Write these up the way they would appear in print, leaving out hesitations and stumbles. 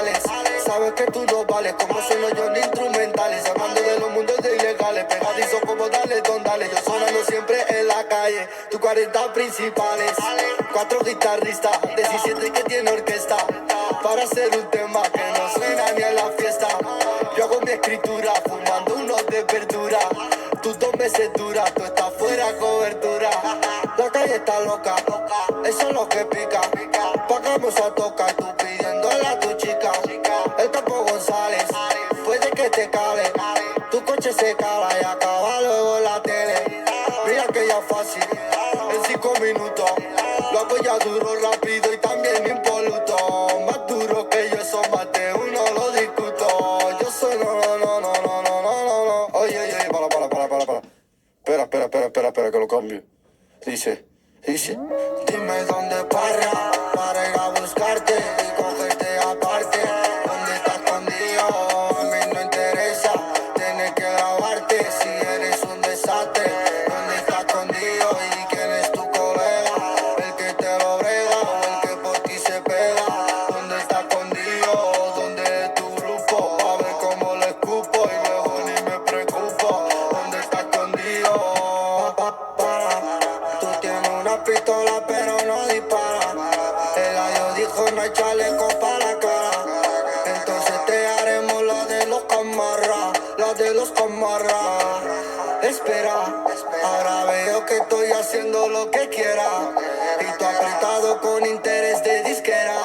principales. Sabes que tú no vales como si no yo ni instrumentales. Llamando de los mundos de ilegales, pegadizo como dale, don dale. Yo sonando siempre en la calle, tu 40 principales. 4 guitarristas, 17 que tiene orquesta. Para hacer un tema que no suena ni a la fiesta. Yo hago mi escritura, fumando unos de verdura. Tus 2 meses duras, tú estás fuera cobertura. La calle está loca, eso es lo que pica. Pagamos a tocar, tú pidiéndole a tu chica. El Campo González, puede que te cale. Tu coche se cala y acaba luego la tele. Mira que ya fácil, en 5 minutos. Lo hago ya duro, rápido y también impoluto. Más duro que yo, eso más de uno lo discuto. Yo soy no. Oye, para. Espera, que lo cambio. Dice. Dime dónde para ir a buscarte y cogerte aparte. ¿Dónde estás escondido? A mí no interesa, tienes que grabarte si eres un desastre. ¿Dónde estás escondido y quién es tu colega? El que te lo brega o el que por ti se pega. ¿Dónde estás escondido? ¿Dónde es tu grupo? A ver cómo le escupo y luego ni me preocupo. ¿Dónde estás escondido? Tú tienes una pistola pero no dispara. El ayo dijo no hay chaleco para la cara. Entonces te haremos la de los camarras. Espera, ahora veo que estoy haciendo lo que quiera. Y tú apretado con interés de disquera.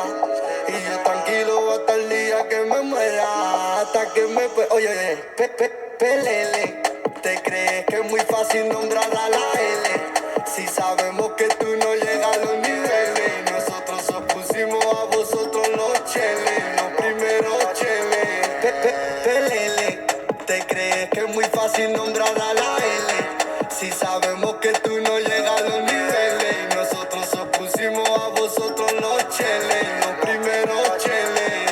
Y yo tranquilo hasta el día que me muera. Hasta que me... Oye, pelele. ¿Te crees que es muy fácil nombrar a la L? Si sabemos que tú no llegas a los niveles. Nosotros os pusimos a vosotros los cheles, los primeros cheles. Pelele. ¿Te crees que es muy fácil nombrar a la L? Si sabemos que tú no llegas a los niveles. Nosotros os pusimos a vosotros los cheles, los primeros cheles.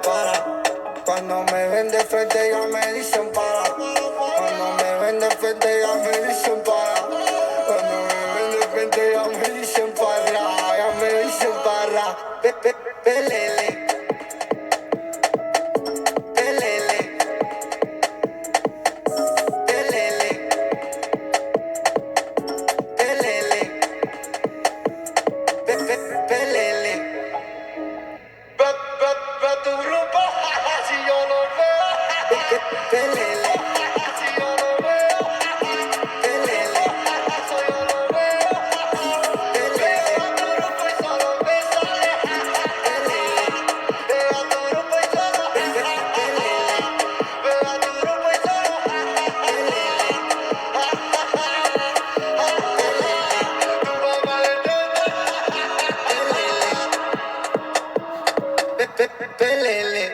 Para. Cuando me ven de frente ya me dicen para. Cuando me ven de frente ya me dicen para. Cuando me ven de frente ya me dicen para. Ya me dicen para. Pelele. Pelele. Pelele. Pelele. Pelele. Ve tu grupo, si yo lo veo. Pelele. Si yo lo veo. Pelele. Si yo lo veo. Pelele. Ve a tu grupo y solo me sale. Pelele. Ve a tu grupo y solo. Pelele. Ve a tu grupo y solo. Pelele. Tu mamá le entiende. Pelele.